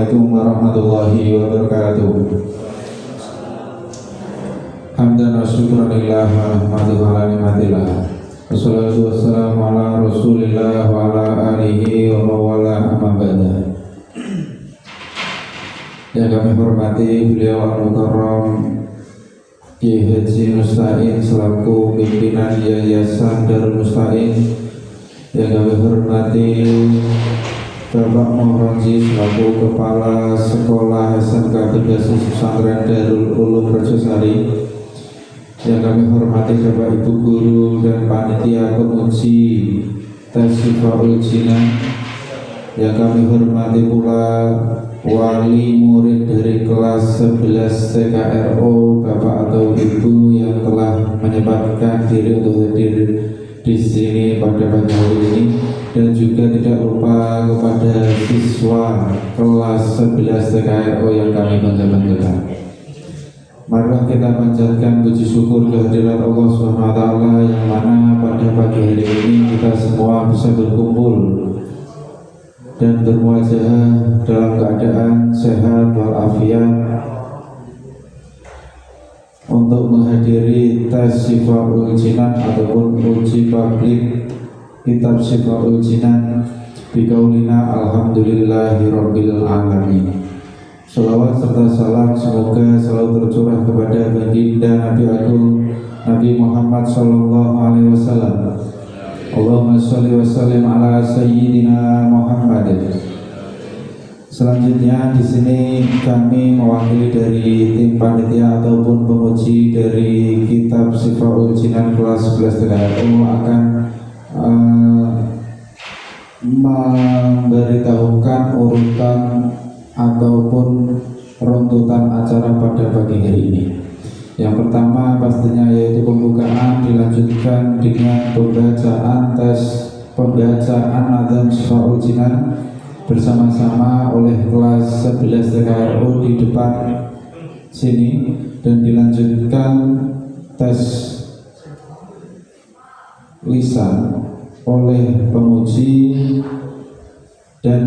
Assalamualaikum warahmatullahi wabarakatuh. Hamdan wa syukran lillah wa rahmatullahi wa nikmatillah. Wassalatu wassalamu ala Rasulillah wa ala alihi wa mawala amma ba'da. Yang kami hormati beliau Al-Mukarram Kiai Haji Musta'in selaku pimpinan Yayasan Darul Musta'in. Yang kami hormati Bapak Mohronji selaku Kepala Sekolah SMK Berbasis Pesantren Darul Ulum Rejosari. Yang kami hormati Bapak Ibu Guru dan Panitia Penguji Tes Sifaul Jinan. Yang kami hormati pula wali murid dari kelas 11 TKRO, Bapak atau Ibu yang telah menyempatkan diri untuk hadir di sini pada pagi hari ini. Dan juga tidak lupa kepada siswa kelas 11 TKRO yang kami bangga-banggakan. Marilah kita panjatkan puji syukur kehadiran Allah SWT yang mana pada pagi hari ini kita semua bisa berkumpul dan bermuajah dalam keadaan sehat walafiat untuk menghadiri tes Sifaul Jinan ataupun uji publik kitab Sifaul Jinan biqaulina alhamdulillahirabbil alamin. Salawat serta salam semoga selalu tercurah kepada baginda Nabi Agung Nabi Muhammad sallallahu alaihi wasallam. Allahumma sholli wa sallim ala sayyidina Muhammad. Selanjutnya di sini kami mewakili dari tim panitia ataupun penguji dari kitab Sifaul Jinan kelas 11 TKRO akan memberitahukan urutan ataupun runtutan acara pada pagi hari ini. Yang pertama pastinya yaitu pembukaan, dilanjutkan dengan pembacaan adzan Sifaul Jinan bersama-sama oleh kelas 11 TKRO di depan sini, dan dilanjutkan tes lisan oleh penguji dan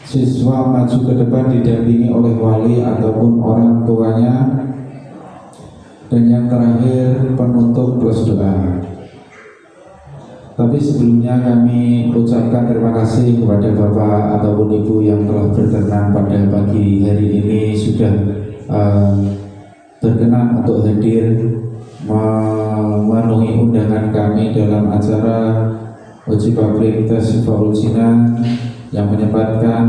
siswa maju ke depan didampingi oleh wali ataupun orang tuanya, dan yang terakhir penutup plus doa. Tapi sebelumnya kami ucapkan terima kasih kepada Bapak ataupun Ibu yang telah berkenan pada pagi hari ini sudah berkenan untuk hadir memenuhi undangan kami dalam acara uji publik tes Sifaul Jinan yang menyempatkan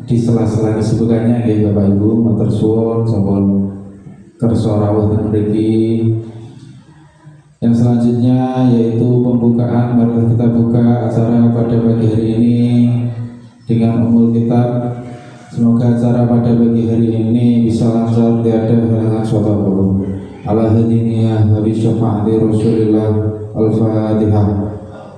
di sela-sela kesibukannya ya Bapak Ibu matur suwun sampun kersa rawuh ten mriki. Yang selanjutnya yaitu pembukaan. Mari kita buka acara pada pagi hari ini dengan umul kitab. Semoga acara pada pagi hari ini bisa lancar, tiada halangan suatu apapun. Ala hadiniyah wa bi syafaati Rasulillah. Al-Fatihah.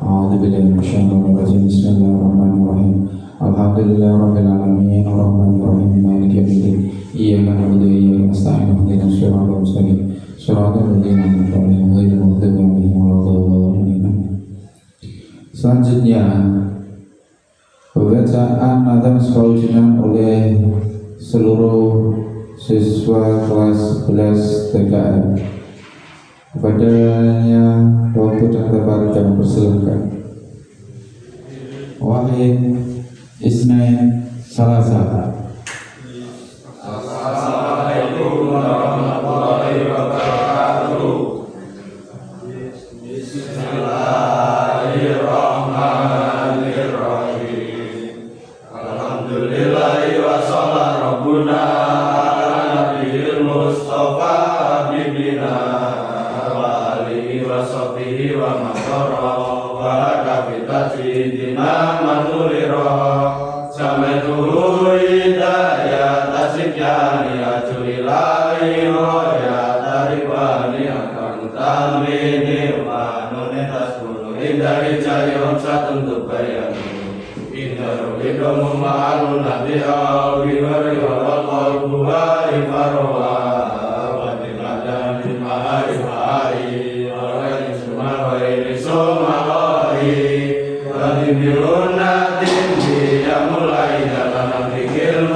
A'udzubillahi minasyaitonir rajim. Bismillahirrahmanirrahim. Alhamdulillahirabbil alamin arrahmanir rahim maliki yaumiddin. Iyyaka na'budu wa iyyaka nasta'in ihdinas siratal mustaqim siratal ladzina an'amta 'alaihim ghairil maghdubi 'alaihim waladdallin. Selanjutnya pembacaan adzan Sifaul Jinan oleh seluruh siswa kelas 11 TKR. Kepadanya waktu dan tempat kami persilakan. Wahid Isnain Salasa. Assalamualaikum warahmatullahi wabarakatuh. Bismillahirrahmanirrahim. Alhamdulillahi wa sallallahu rabbuna nabiyil mustafa bibina wa alihi wa sahbihi wa makara wa kafitati dina manurira samatuhu hidayat asyikani ajulilai roya taribani akan tamini manunetas bulu hindari cari omsat untuk bayar indaru hidumu ma'alu nabi awi wari walakal buhari farwa wadiladan dimahari mahari orang sumawai sumawai wadimiruna tinggi yang mulai dalam fikir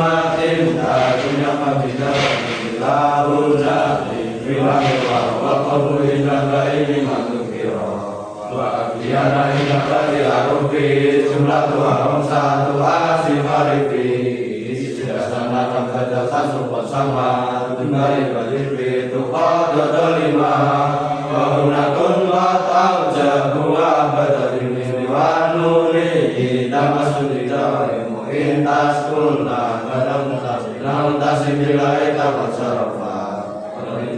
farifi Sidasana kamsaja sasupat sama Tunggali bajirfi Tuqad dolima Wahunakun batau jabuah Badadini wanuni Damasuni dawaimu Intas kunna Namuntasi bilai tabat sarafa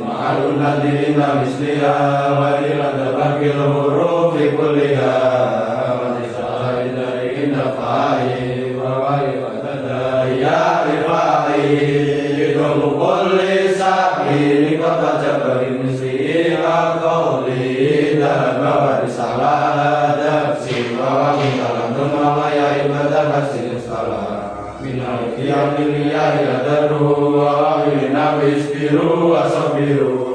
Ma'alun nadirina misliha Wa ilada bakil hurufi kulliha Wa nisa'ai dari indah fa'i Wa wa'i wa tadai ya rifai Idomu kulli sabi Nikota jabari misliha Qawli dan bawa risalah Dabsi wa mintalan Tumama ya ibadah kasih salah Minal qiyamil yahiyadaru Wa wawilina bisbiru wa sabiru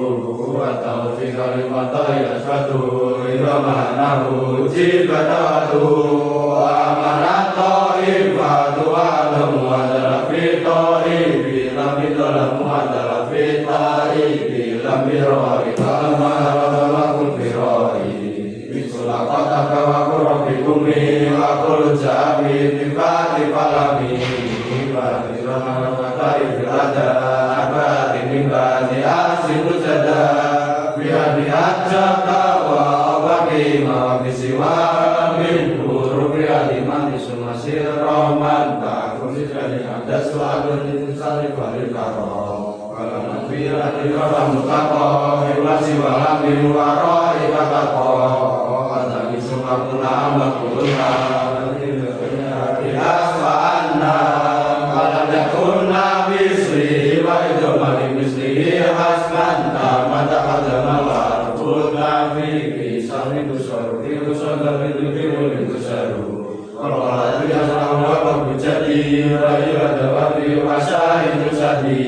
Wa taufiqa limata yasfatu Idhamanahu jibatatu Amanat ta'ifatu Alamu adalah fitari Lamidolamu adalah fitari Lambiroi Kalamarakul firoi Bisulakotaka wa kurabikumi Wa kulu jabi Tifati falami Ibadi rahmatari firada Abadi nimbadi asimu jada Bihadi ajaka wa abadi Mabisiwa min huruf Bihadi mandi sumasir rohman Takuni jadi ada suatu Insani falil karo Kalau nabi radi rohman mutako Iwasi walami waro Ikatako Adami sumakuna amat kuluna Asfa'anna Alam yakunna bisri Wa idhamali mislihi hasman Mata adama warfudna Fiki sami kusaru Fiku sadari dukimu kusaru Kalau lagi asal wa bujadi Raya dawati wasyahidu sadi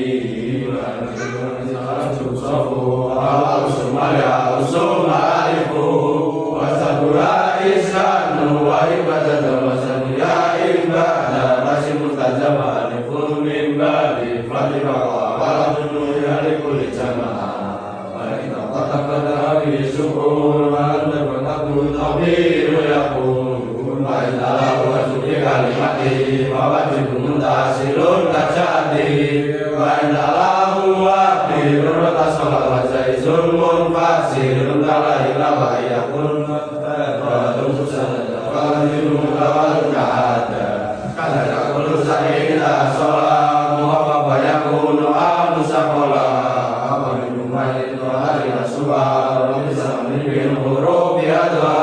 Susafu Al-Sumaya Al-Sumarifu Wasabura Isanu Wa ibadah Wasanu ya ibadah Masih mustajabah Alifun mimbali Fatihah Waladunu Yalikul Jamaah Walita Qatakada Abi Syukur Walanda Qatakul Tabiru Yakun Wa indalahu Wasuki kalimati Wawajibu muntasilun kajadi Wa indalahu Wabirun Ratasolat wajai Zulmun fasirun Kala ilaha yakun Watum susana Waladunu kawal kahada Kala yakulu sa'ila Sholat Muhammad yakun Al-Musakola Abadu Ma'in Wahari Nasubah Bisa mimpin huruf Yadwa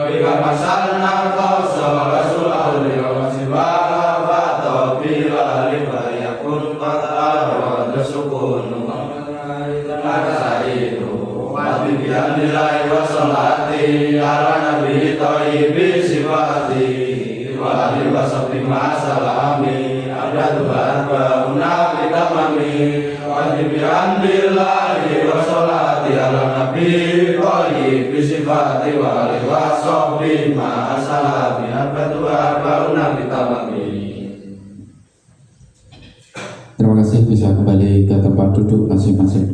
Bika masalna Kausa Rasulah Liwa Masibah Fata Bila Liwa yakun Qat'ar Sukun Alhamdulillah wa salati ala nabi taibi sifati wa alihi wa sahbihi masalami abadu barba unabi tamami wa alhamdulillah wa salati ala nabi taibi sifati wa alihi wa sahbihi masalami abadu barba unabi tamami. Terima kasih, bisa kembali ke tempat duduk masing-masing.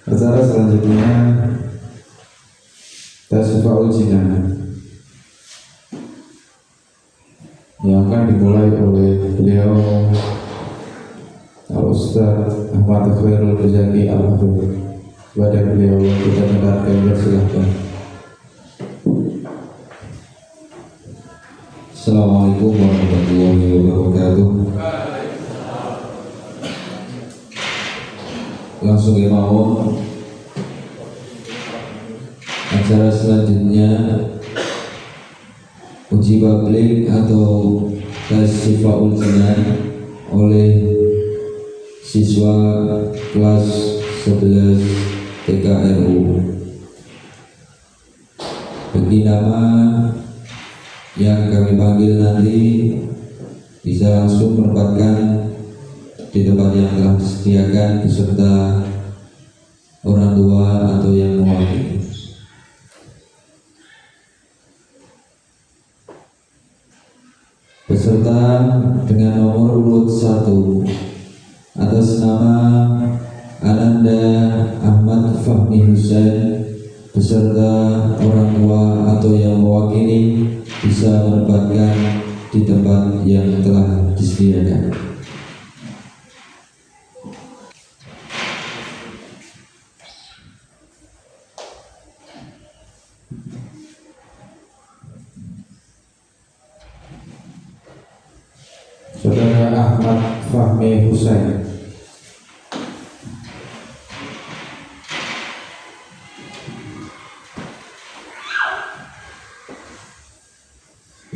Acara selanjutnya Tasifa'ul Jinan yang akan dimulai oleh beliau Al-Ustaz Ahmad Khairul Ruzaki Al-Hafidh. Kepada beliau kita mendengarkan, bersilahkan. Assalamualaikum warahmatullahi wabarakatuh. Langsung ya mau acara selanjutnya uji publik atau Tasifa'ul Jinan oleh siswa kelas 11 TKRU. Bagi nama yang kami panggil nanti bisa langsung menempatkan di tempat yang telah disediakan beserta orang tua atau yang mewakili. Peserta dengan nomor urut 1 atas nama Ananda Ahmad Fahmi Hussein beserta orang tua atau yang mewakili bisa menempatkan di tempat yang telah disediakan. Saudara Ahmad Fahmi Husain.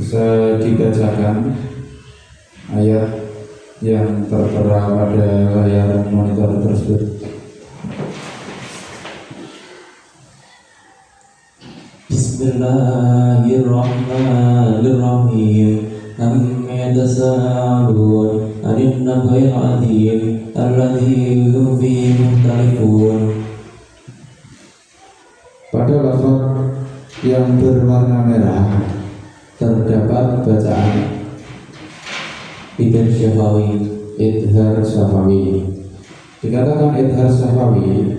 Bisa dibacakan ayat yang tertera pada layar monitor tersebut. Bismillahirrahmanirrahim. Amma yatasaalun 'anil naba'il 'adzim alladzi hum fihi mukhtalifun. Pada lafaz yang berwarna merah terdapat bacaan Ibn Syafawi. idhar syafawi. Dikatakan idhar syafawi,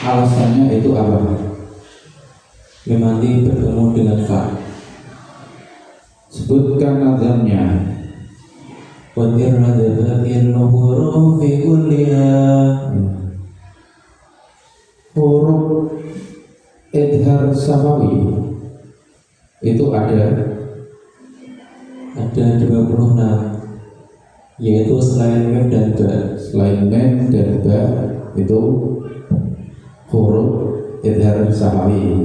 alasannya itu apa? Memati bertemu dengan fa. Sebutkan nazamnya. Wa iradatil hurufi kulliha. Huruf idhar syafawi itu ada 26, yaitu selain mem dan ba. selain mem dan ba itu huruf idhar syafawi.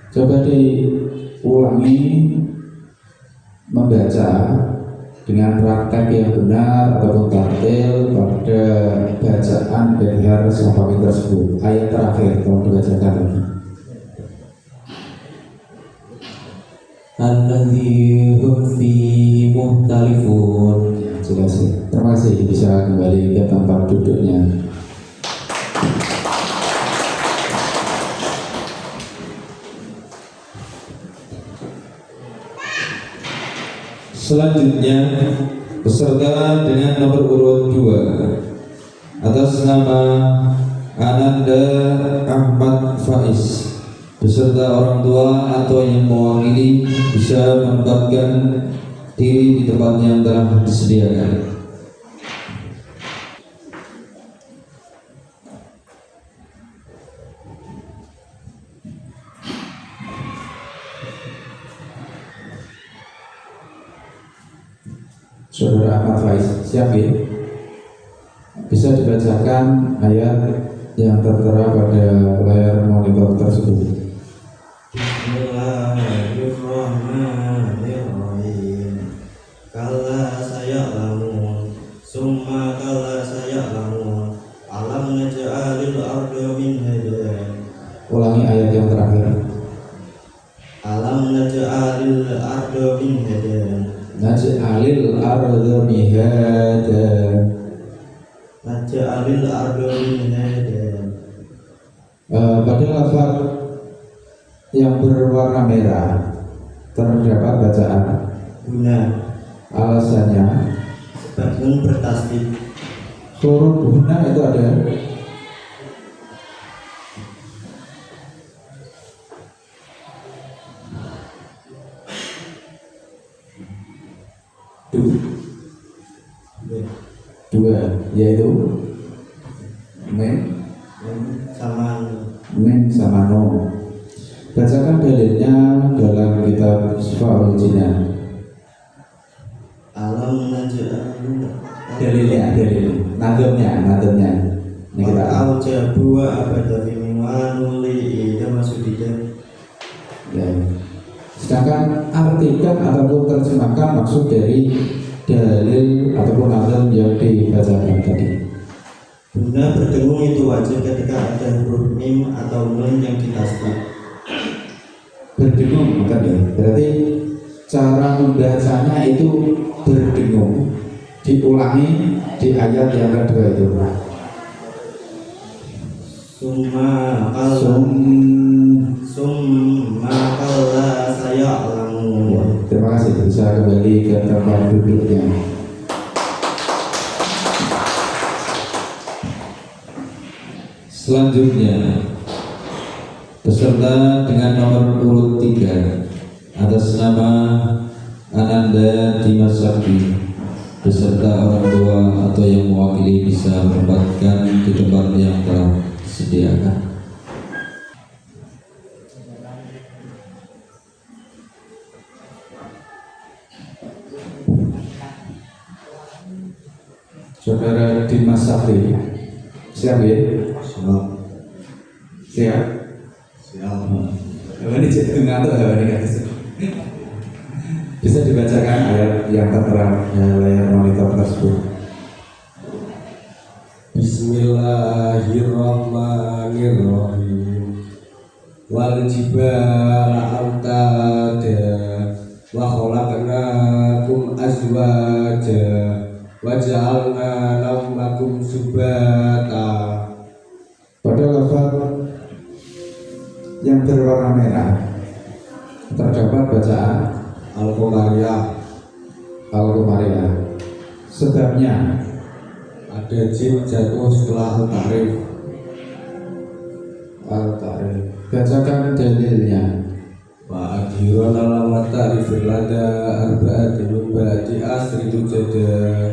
Coba diulangi membaca dengan praktek yang benar ataupun tartil pada bacaan idhar syafawi tersebut. Ayat terakhir tolong dibacakan. Alladzi hum fihi mukhtalifun. Jelas ya. Terima kasih, bisa kembali ke tempat duduknya. Selanjutnya peserta dengan nomor urut 2 atas nama Ananda Ahmad Faiz, beserta orang tua atau yang mewakili bisa menempatkan diri di tempat yang telah disediakan. Saudara Ahmad Faiz, siap ya? Bisa dibacakan ayat yang tertera pada layar monitor tersebut. Bismillahirrahmanirrahim. Kalla saya'lamun, summa kalla saya'lamun. Alam naj'alil arda mihada. Ulangi ayat yang terakhir. Alam naj'alil arda mihada. Naj'alil arda mihada. Naj'alil arda mihada. Pada lafaz yang berwarna merah terdapat bacaan. Guna. Alasannya Sebagian bertasbih. huruf guna itu ada dua, yaitu mem sama no. Bacakan dalilnya dalam kitab Sifa'ul Jinan. Alam naj'alil Dalilnya nadamnya. Ini kita Al-Jabu wa abada fiminwanuli ida masudida. ya. Sedangkan artikan ataupun terjemahkan maksud dari dalil ataupun nadam yang dibacakan tadi. Guna berdengung itu wajib ketika ada huruf mim atau nun yang ditasbih. Berdengung bukan ya? Berarti cara membacanya itu berdengung. Diulangi di ayat yang kedua itu. Summa kalla saya'lamun. Terima kasih, bisa kembali ke tempat duduknya. Selanjutnya peserta dengan nomor urut 3 atas nama Ananda Ananda Dimas Sakti beserta orang tua atau yang mewakili bisa menempatkan di tempat yang telah disediakan. Saudara Dimas Sakti, siap ya? Siap. Siap. Siap. Ini jadi ngantuk ya ini guys. Bisa dibacakan ayat yang tertera di layar monitor tersebut. Bismillahirrahmanirrahim. Wal jibala autada wa khalaqnakum azwaja wa ja'alna nawmakum subata. Pada lafaz yang berwarna merah terdapat bacaan Al-Qamariyah. Al-Qamariyah. Sebabnya Ada jin jatuh setelah Al-Ta'rif. Al-Ta'rif. Bacakan dalilnya. Wa adhiran alamat ta'rifir lada arba'ati min ba'di asri tujada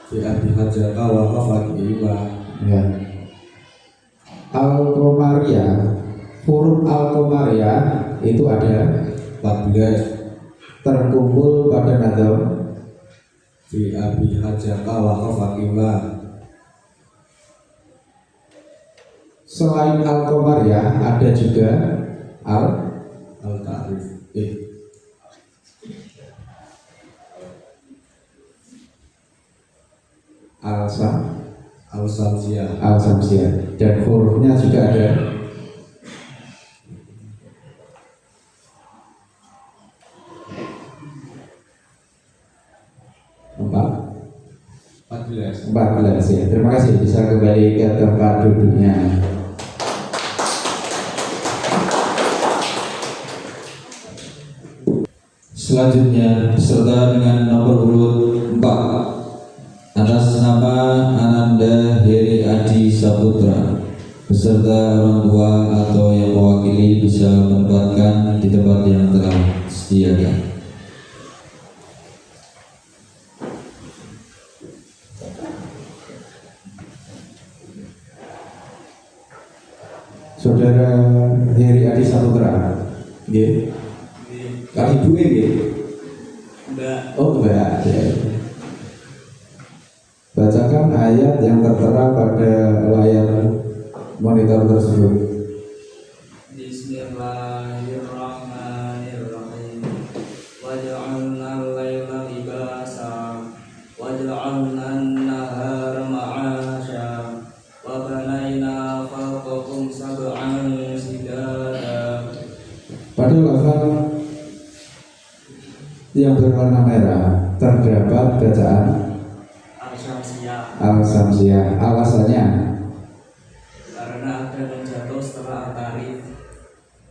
fi abi hajjaka wa khafaki ima. Ya. Al-Qamariyah, huruf Al-Qamariyah itu ada 14 terkumpul pada nazam fi abi hajjaka wa khafaki ima. Selain Al-Qamariyah ada juga Al-Ta'rif. Al-Samsiyah. Al-Samsiyah dan hurufnya juga ada 14 ya. Terima kasih, bisa kembali ke tempat duduknya. Selanjutnya beserta dengan nomor urut 4 atas nama Ananda Heri Adi Saputra beserta orang tua atau yang mewakili bisa menempatkan di tempat yang telah disediakan. Saudara Heri Adi Saputra, nggih. Kali ibu nggih. Mbak. Oh, Mbak. Ya. Bacakan ayat yang tertera pada layar monitor tersebut. Bismillahirrahmanirrahim. Waj'alna al-laila libasa waj'alna an-nahara ma'asha wa banayna fawqakum sab'an shidada. Pada lafaz yang berwarna merah terdapat bacaan Al-Samsiyah. Alasannya Karena ada yang jatuh setelah Al-Ta'rif.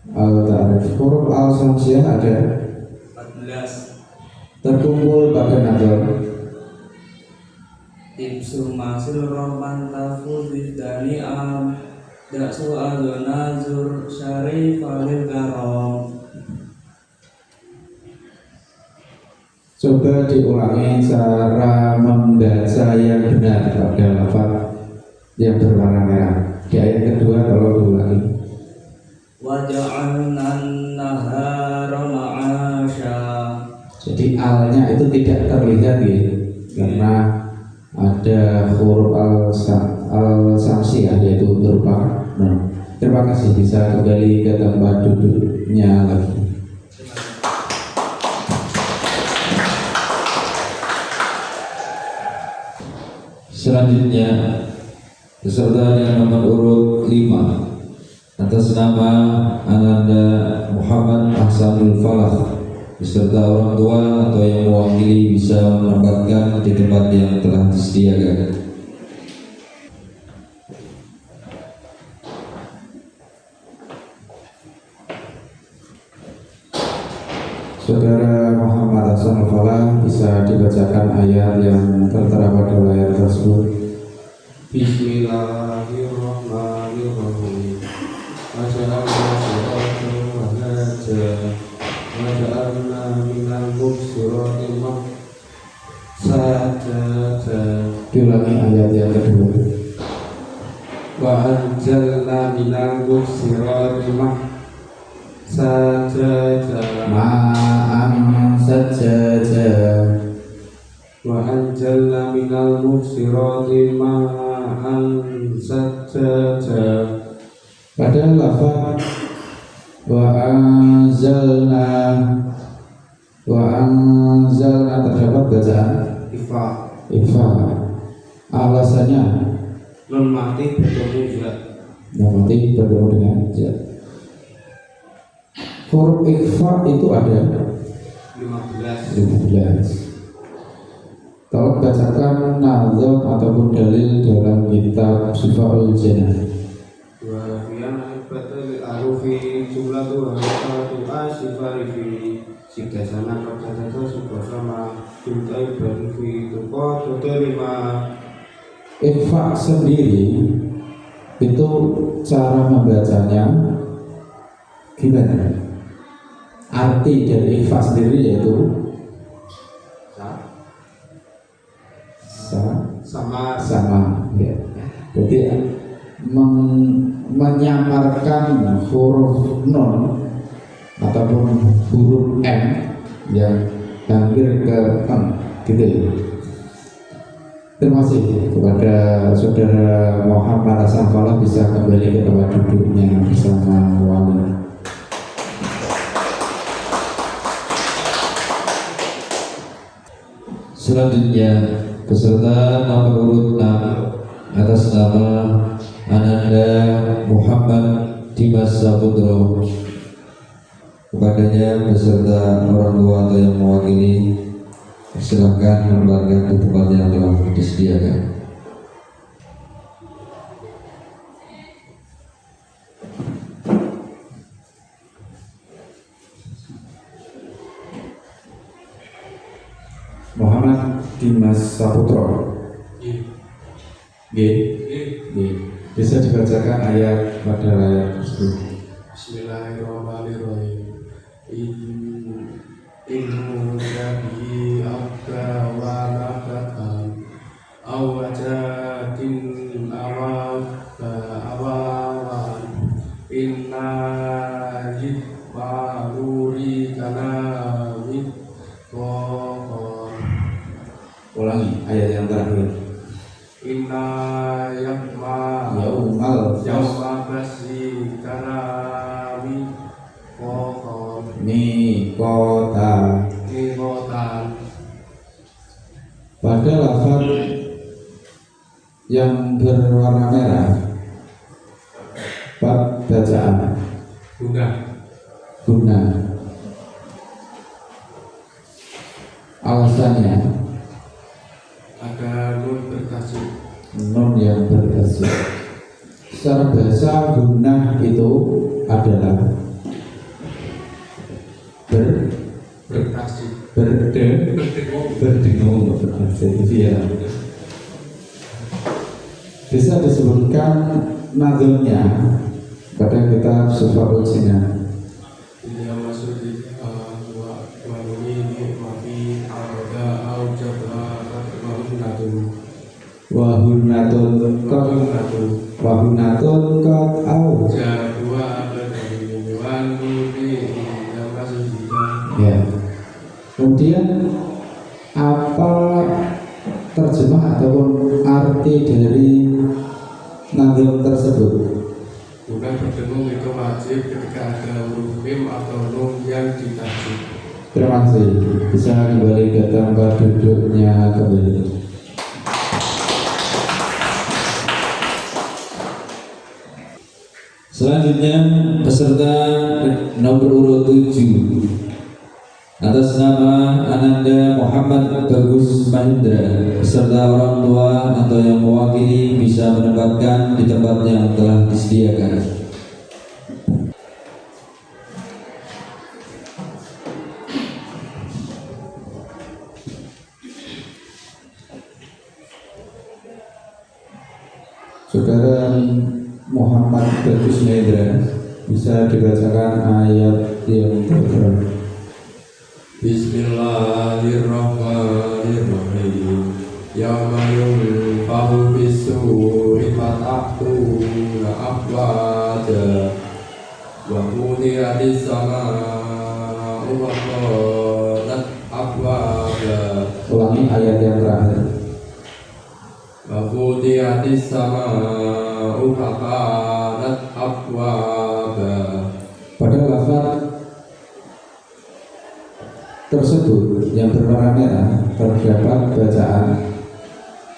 Al-Ta'rif. Huruf Al-Samsiyah ada 14. terkumpul pada nazam Ibsu masil roman tafuz bidani am daksu adonazur syarif alil garom. Coba diulangi cara membaca yang benar pada lafaz yang berwarna merah. Di ayat kedua tolong diulangi. Waja'alna an-nahara ma'asha. Jadi alnya itu tidak terlihat ya, karena ada huruf al-samsiyah yaitu berupa nun. Terima kasih, bisa kembali ke tempat duduknya lagi. Selanjutnya beserta dengan nomor urut 5 atas nama Ananda Muhammad Ahsanul Falah beserta orang tua atau yang mewakili bisa menempatkan di tempat yang telah disediakan. Saudara Muhammad Hasan Al-Falah, bisa dibacakan ayat yang tertera pada layar tersebut. Bismillahirrahmanirrahim. Waja'alna minal mubsirati Diulangi ayat yang kedua. Wa anjalna minal muksirati sajada Ma'am sajaja. wa anjalna minal muksirati ma'an sajada. Pada lafaz wa anzalna terdapat bacaan ifa. Alasannya Nun mati bertemu ya. nanti bertemu dengan ja. Huruf ikhfa itu ada 15. Tolong bacakan nazam ataupun dalil dalam kitab Sifaul Jannah. Wa fiyan batal arufi jumlatu harfatu asifari fi sikasana kata subhana juntai baru fi tuqat terima. Ikhfa sendiri itu cara membacanya gimana? Arti dari ikhfa sendiri yaitu Sama ya. Jadi menyamarkan huruf nun ataupun huruf m yang hampir ke n gitu ya. Terima kasih kepada saudara Muhammad Asafallah, bisa kembali ke tempat duduknya bersama wali. Selanjutnya peserta nomor urut 6 atas nama Ananda Muhammad Dimas Saputro, kepadanya beserta orang tua atau yang mewakili silakan menempatkan di tempat yang telah disediakan. Muhammad Dimas Saputro. G. Bisa dibacakan ayat pada ayat tersebut. Bismillahirrahmanirrahim. Ilmu nabi abda wa nafatan awajatin awawan inna jibbaruri kanawit kokon. Ulangi ayat yang terakhir. Inna Yaumal yawma basi kanawit kokon. Mikota. Kimotan. Pada lafaz yang berwarna merah, bab bacaan guna. Alasannya Ada nun berkasih. nun yang berkasih. Secara bahasa guna itu adalah Berkasih. berdengung ya. Bisa disebutkan nazamnya pada kitab Sifaul Jannah. Dia masuk di ini mafi ada au jabra Wahunatun kot au. jadwa ada dari wanuni yang masuk di Ya. Kemudian apa terjemah ataupun arti dari nazam tersebut? bukan berdengung itu wajib ketika ada huruf mim atau nun yang ditajuk. Terima kasih. Bisa kembali ke tempat duduknya kembali. Selanjutnya peserta nomor urut 7 atas nama Ananda Muhammad Bagus Mahindra beserta orang tua atau yang mewakili bisa menempatkan di tempat yang telah disediakan. Saudara Muhammad Bagus Mahindra, bisa dibacakan ayat yang terakhir. Bismillahirrahmanirrahim. Yauma ya'tuna afwaja wa futihati sama'u wa qalat afwaja. Ulangi ayat yang terakhir. Wa futihati sama'u wa qalat afwaja. Pada lafaz tersebut yang berwarna merah terdapat bacaan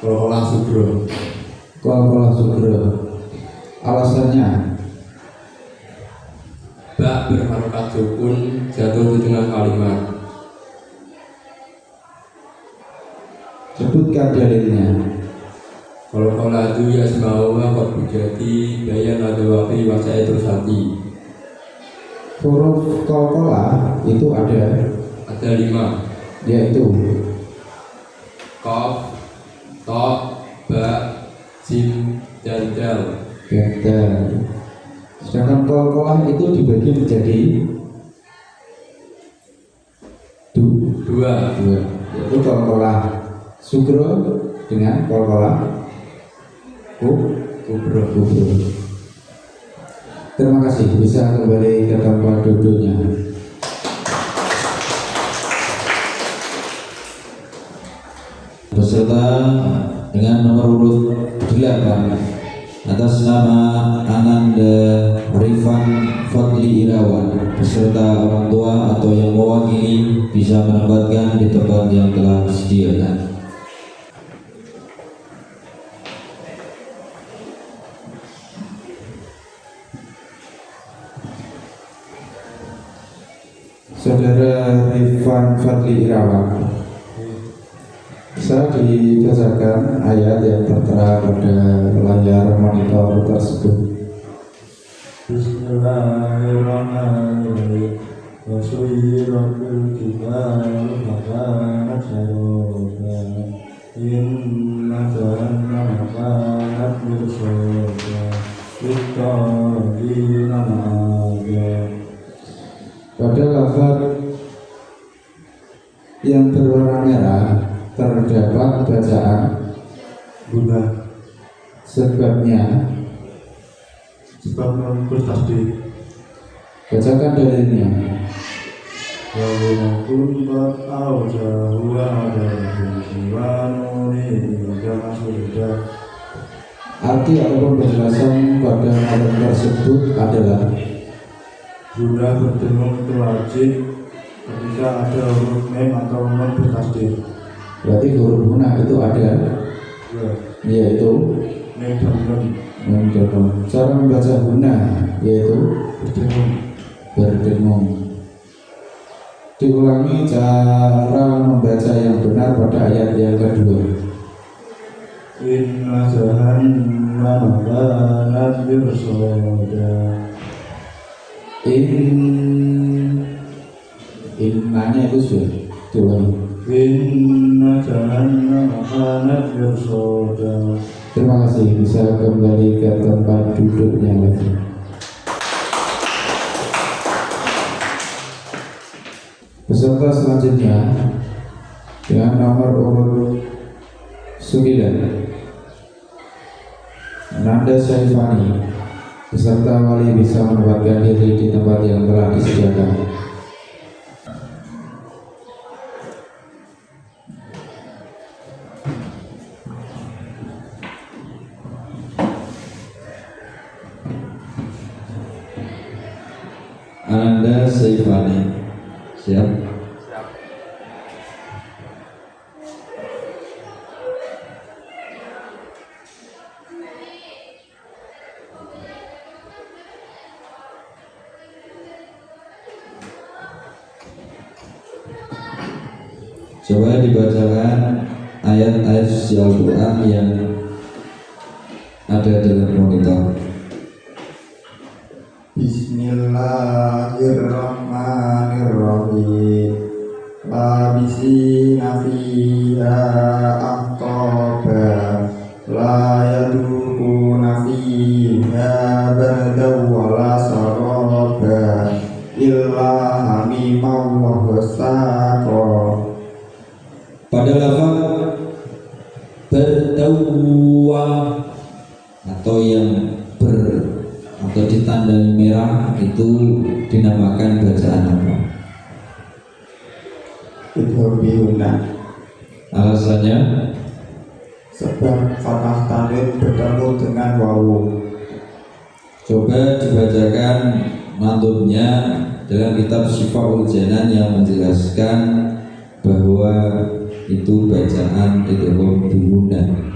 Qala subro. Qala subro. Alasannya Ba berharokat sukun jatuh di tengah kalimat. sebutkan dalilnya. Kalau itu ya semua kok jadi bayan ada waktu masa itu sati. Huruf qalqalah itu ada Ada 5, yaitu Qaf, Ta, Ba, Jim, dan Dal. gagal. Sedangkan qalqalah itu dibagi menjadi dua, yaitu qalqalah sugro dengan qalqalah kubro. Terima kasih, bisa kembali ke tempat duduknya. Beserta dengan nomor urut 8 atas nama Ananda Rifan Fadli Irawan beserta orang tua atau yang mewakili bisa menempatkan di tempat yang telah disediakan. Saudara Rifan Fadli Irawan, bisa dibacakan ayat yang tertera pada layar monitor tersebut. Bismillahirrahmanirrahim. Wasuyiratul kitab makanat saroba. Inna jahannama kanat mirsada. Littaqina ma'ada. Pada lafaz yang berwarna merah terdapat bacaan Guna sebabnya. sebab menurut tasdik. Bacakan dalilnya. Walaupun kuntat awjahu ada diwanuni dan sudah. Arti ataupun penjelasan pada ayat tersebut adalah Bunda berdengung itu wajib ketika ada huruf mem atau nun bertasdid. berarti huruf guna itu ada, yaitu Mem dan nun mendengung. Cara membaca guna yaitu berdengung. Diulangi cara membaca yang benar pada ayat yang kedua. Inna jahannama kanat mirsada. Innanya itu sudah diulangi. Inna jahannama kanat mirsada. Terima kasih, bisa kembali ke tempat duduknya lagi. Peserta selanjutnya dengan nomor urut 9 Nanda Syaifani, peserta wali bisa menempatkan diri di tempat yang telah disediakan. Ananda Saifani, siap? Coba dibacakan ayat-ayat suci Al-Quran yang ada dalam monitor. Bismillahirrahmanirrahim. Labisina fiha ahqaba la yadukuna fiha bardan wala saraba illa hamimam wa ghasaqa. Pada lafaz berdauwa atau yang atau ditandai merah itu dinamakan bacaan apa? Idhobihuna. Alasannya? Sebab fathah tanwin bertemu dengan wawu. Coba dibacakan mantumnya dalam kitab Syifaul Janan yang menjelaskan bahwa itu bacaan idgham bihuna.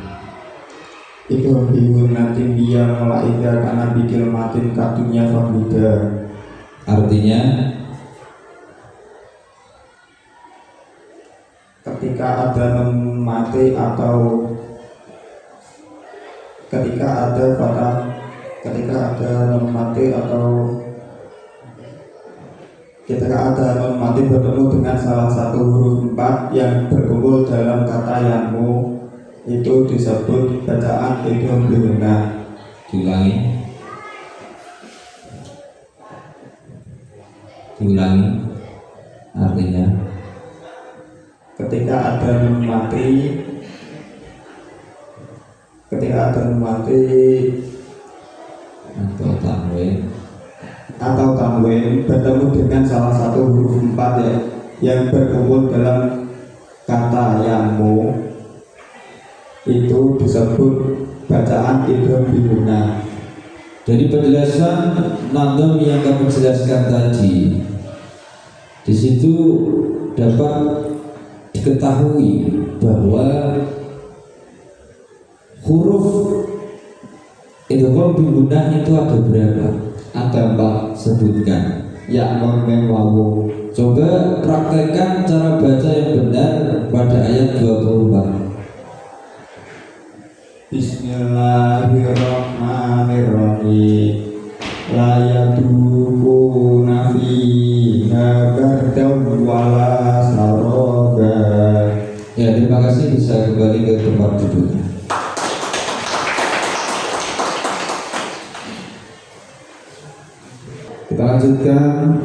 Idhobihuna timbiya mulaida karena bikil matin katunya fahida. Artinya Ketika ada nun mati atau ketika ada fathah, ketika ada nun mati atau ketika ada nun mati bertemu dengan salah satu huruf 4 yang berkumpul dalam kata yanmu, itu disebut bacaan idgham bihuna. diulangi artinya Ketika ada nun mati, atau tanwin bertemu dengan salah satu huruf 4 ya, yang berkumpul dalam kata yanmu, itu disebut bacaan idgham bihuna. dari penjelasan nadam yang kamu jelaskan tadi, di situ dapat diketahui bahwa huruf idgham bihuna itu ada berapa? Ada 4. Sebutkan. Ya, nun mim wawu. Coba praktekkan cara baca yang benar pada ayat 24. Bismillahirrahmanirrahim. La yadukuna fiha bardan wala saraba. Ya, terima kasih, bisa kembali ke tempat duduknya. Kita lanjutkan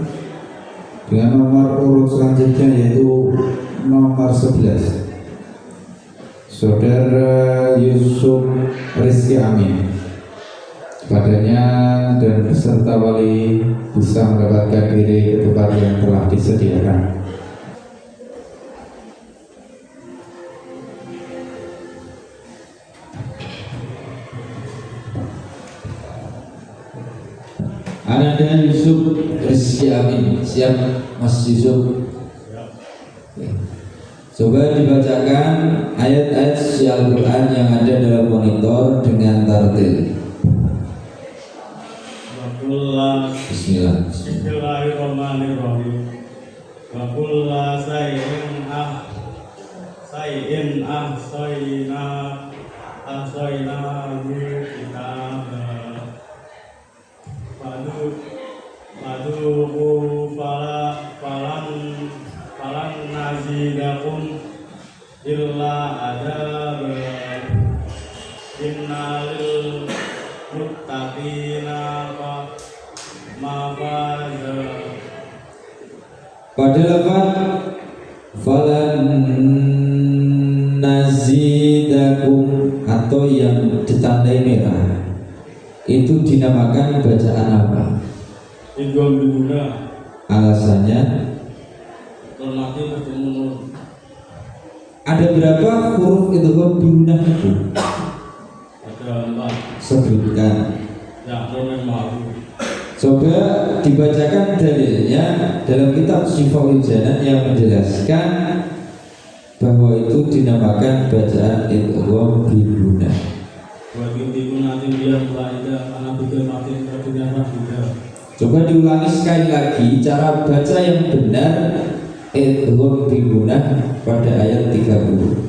dengan nomor urut selanjutnya, yaitu nomor 11. Saudara Yusuf Rizky Amin. Padanya dan peserta wali bisa mendapatkan diri ke tempat yang telah disediakan. Ananda Yusuf Rizky Amin. Siap Mas Yusuf? Oke. Coba dibacakan ayat-ayat suci Al-Quran yang ada dalam monitor dengan tartil. Bismillah. Bismillahirrahmanirrahim. Wa kullu shay'in ahsayna fi kitab. Faduhu falan nazidakum illa adab. Innal muttaqina mafaza. Pada lafaz falan nazidakum atau yang ditandai merah itu dinamakan bacaan apa? Idgham bihuna. Alasannya? Termati bertemu. Ada berapa huruf idgham bihuna itu? Ada 4. Sebutkan. Ya, memang. Coba dibacakan dalilnya dalam kitab Syifaul Janan yang menjelaskan bahwa itu dinamakan bacaan idgham bihuna. Coba diulangi sekali lagi cara baca yang benar idgham bihuna pada ayat 30.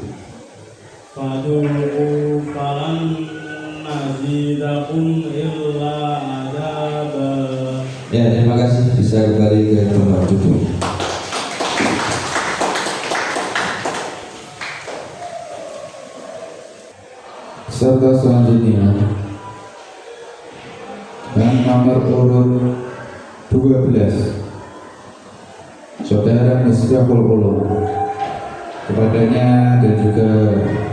Faduhu falan nazidakum illa adaba. Ya, terima kasih, bisa kembali ke tempat duduk. Serta selanjutnya dengan nomor urut 12, Saudara Misbahul Ulum. kepadanya dan juga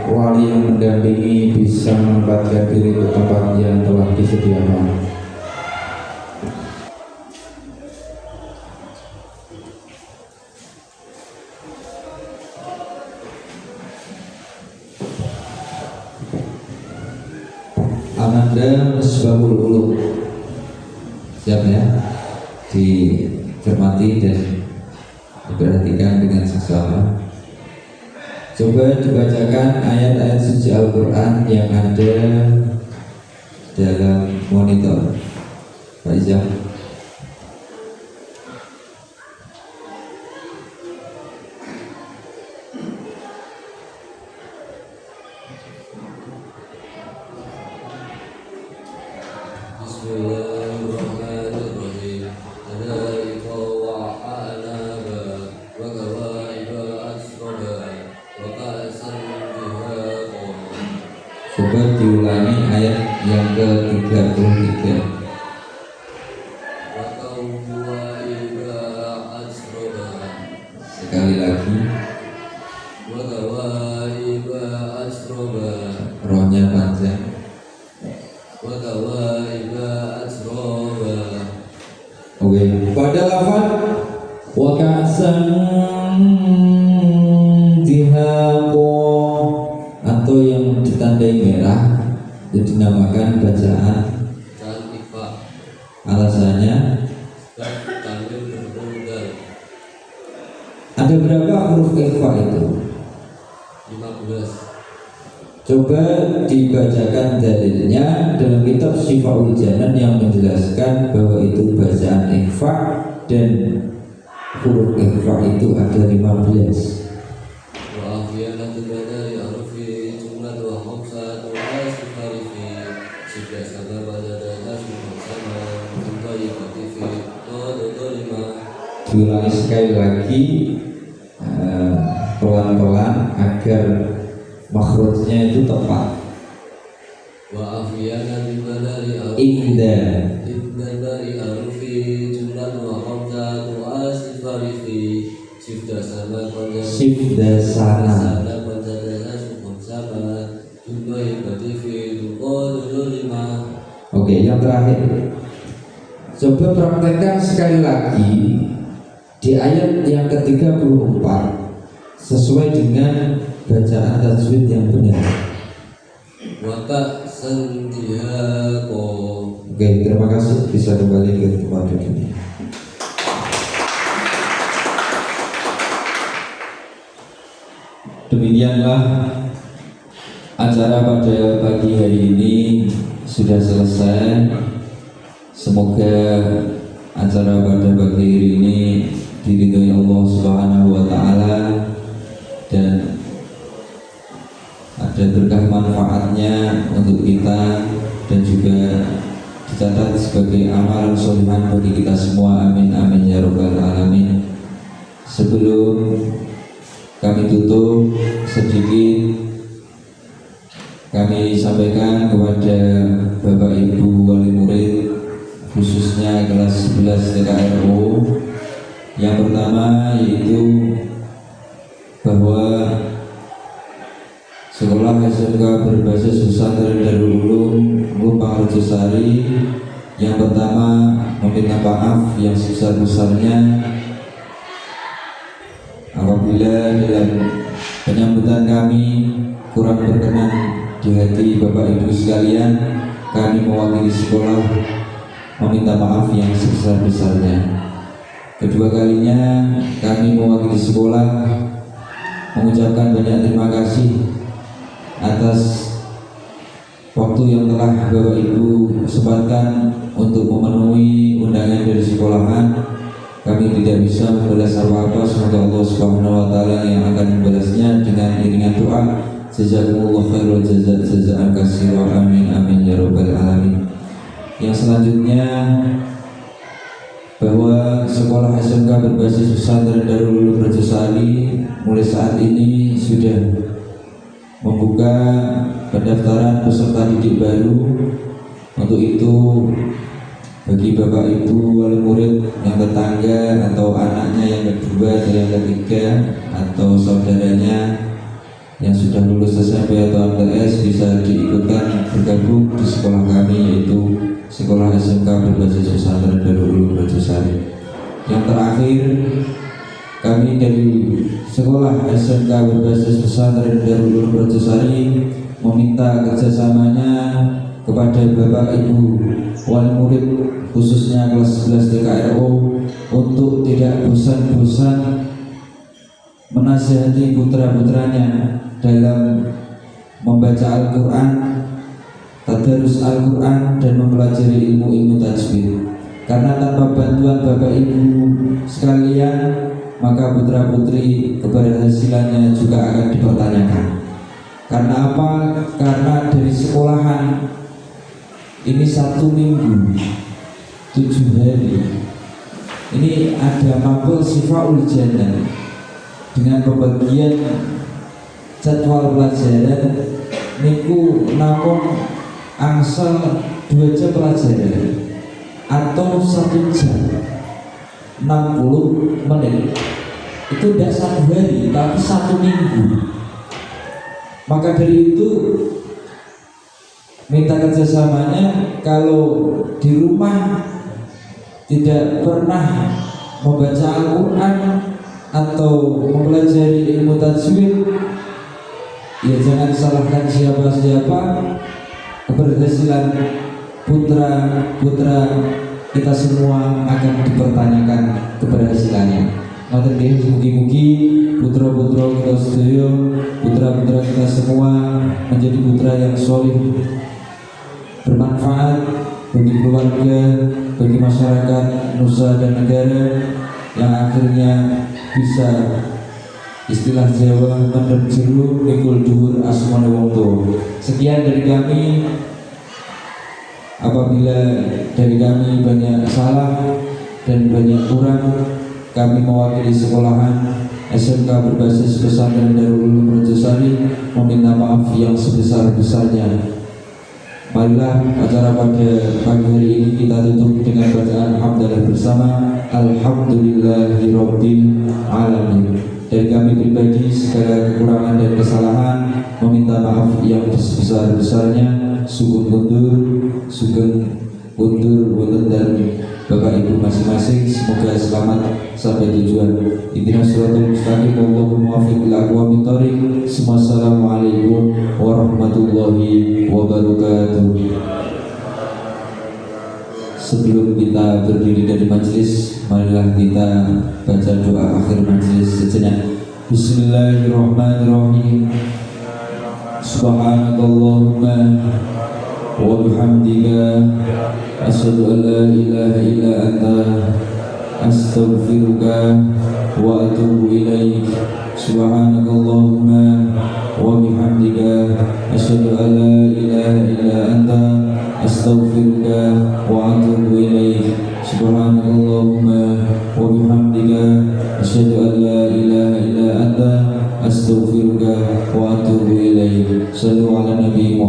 wali yang mendampingi bisa menempatkan diri ke tempat yang telah disediakan. Ananda Misbahul Ulum. Siap ya? Dicermati dan diperhatikan dengan seksama. Coba dibacakan ayat-ayat suci Al-Quran yang ada dalam monitor. Pak Izam. Bismillahirrahmanirrahim. Hadaika wa a'naba wa kawaiba asroba wa ka'san dihaqa. Coba diulangi ayat yang ke-33. Wa kawaiba asroba Sekali lagi, wa kawaiba asroba rohnya panjang. wa kawaiba asroba. Oke, pada lafaz wa ka'san dihaqa atau yang ditandai merah itu dinamakan bacaan. Dan ifa Alasannya dan tanwin bertunggal ada berapa huruf ikhfa itu? 15. Coba dibacakan dalilnya dalam kitab Syifaul Janan yang menjelaskan bahwa itu bacaan ikhfa dan huruf ikhfa itu ada 15. وأحيانا تبدأ يعرف جملة وخمسة وأصف في شبه سبب لدى sama طيبة في طول ظلمة. Diulangi sekali lagi pelan-pelan agar makhrajnya itu tepat. وأحيانا تبدأ Inda يعرف جملة وخمسة وأصف في شبه سبب Sibdasana. Oke, yang terakhir. Coba praktekkan sekali lagi di ayat yang ke-34 sesuai dengan bacaan tajwid yang benar. Waka sendihako. Oke, terima kasih, bisa kembali ke tempat duduknya. Demikianlah acara pada pagi hari ini sudah selesai. Semoga acara pada pagi hari ini diridhoi Allah Subhanahu wa taala dan ada berkah manfaatnya untuk kita dan juga dicatat sebagai amalan sholihan bagi kita semua. Amin amin ya rabbal alamin. Sebelum kami tutup, sedikit kami sampaikan kepada Bapak Ibu wali murid khususnya kelas 11 TKRO. Yang pertama yaitu bahwa Sekolah SMK berbasis Pesantren Darul Ulum Lubang Harjosari yang pertama meminta maaf yang sebesar-besarnya apabila dalam penyambutan kami kurang berkenan di hati Bapak Ibu sekalian. Kami mewakili sekolah meminta maaf yang sebesar-besarnya. Kedua kalinya kami mewakili sekolah mengucapkan banyak terima kasih atas waktu yang telah Bapak Ibu sempatkan untuk memenuhi undangan dari sekolahan. Kami tidak bisa membalas apa-apa, semoga Allah Subhanahu wa taala yang akan membalasnya dengan iringan doa. Jazakumullah khairul jazaa jazaan katsira. Amin amin ya rabbal alamin. Yang selanjutnya bahwa sekolah SMK berbasis Pesantren Darul Ulum Harjosari mulai saat ini sudah membuka pendaftaran peserta didik baru. Untuk itu bagi bapak ibu wali murid yang tetangga atau anaknya yang kedua atau yang ketiga atau saudaranya yang sudah lulus SMP atau MTS bisa diikutkan bergabung di sekolah kami, yaitu Sekolah SMK berbasis Pesantren Darul Ulum Rajasari. Yang terakhir, kami dari Sekolah SMK berbasis Pesantren Darul Ulum Rajasari meminta kerjasamanya kepada Bapak Ibu wali murid khususnya kelas 11 TKRO untuk tidak bosan-bosan menasihati putra-putranya dalam membaca Al-Quran, tadarus Al-Quran, dan mempelajari ilmu-ilmu tajwid. Karena tanpa bantuan Bapak Ibu sekalian, maka putra-putri keberhasilannya juga akan dipertanyakan. Karena apa? Karena dari sekolahan ini 1 minggu 7 hari ini ada mapel Sifaul Jannah dengan pembagian jadwal pelajaran niku namung angsal 2 jam pelajaran atau 1 jam 60 menit. Itu tidak 1 hari tapi 1 minggu. Maka dari itu minta kerjasamanya, kalau di rumah tidak pernah membaca Al-Quran atau mempelajari ilmu tajwid, ya jangan salahkan siapa-siapa. Keberhasilan putra-putra kita semua akan dipertanyakan keberhasilannya. Maka mugi-mugi putra-putra kita sedaya, putra-putra kita semua menjadi putra yang solih, bermanfaat bagi keluarga, bagi masyarakat, nusa dan negara, yang akhirnya bisa istilah Jawa mendem jero mikul dhuwur asmane wong tuwa. Sekian dari kami. Apabila dari kami banyak salah dan banyak kurang, kami mewakili sekolahan SMK berbasis Pesantren Darul Ulum Rajasari meminta maaf yang sebesar-besarnya. Marilah acara pada pagi hari ini kita tutup dengan bacaan hamdalah bersama Alhamdulillahirabbil alamin. Dari kami pribadi segala kekurangan dan kesalahan meminta maaf yang sebesar-besarnya. Sugeng mundur wonten dan Bapak Ibu masing-masing, semoga selamat sampai tujuan. Ihdinas siratal mustaqim, Allahumma muwaffiq ila aqwamit thoriq. Assalamualaikum warahmatullahi wabarakatuh. Sebelum kita berdiri dari majelis, marilah kita baca doa akhir majelis sejenak. Bismillahirrahmanirrahim. Subhanakallahumma wa bihamdika asyhadu an la ilaha illa anta astaghfiruka wa atubu ilaik. Subhanakallahumma wa bihamdika asyhadu an la ilaha illa anta astaghfiruka wa atubu ilaik. Subhanakallahumma wa bihamdika asyhadu an la ilaha illa anta astaghfiruka wa atubu ilaik. Sallu ala nabi Muhammad.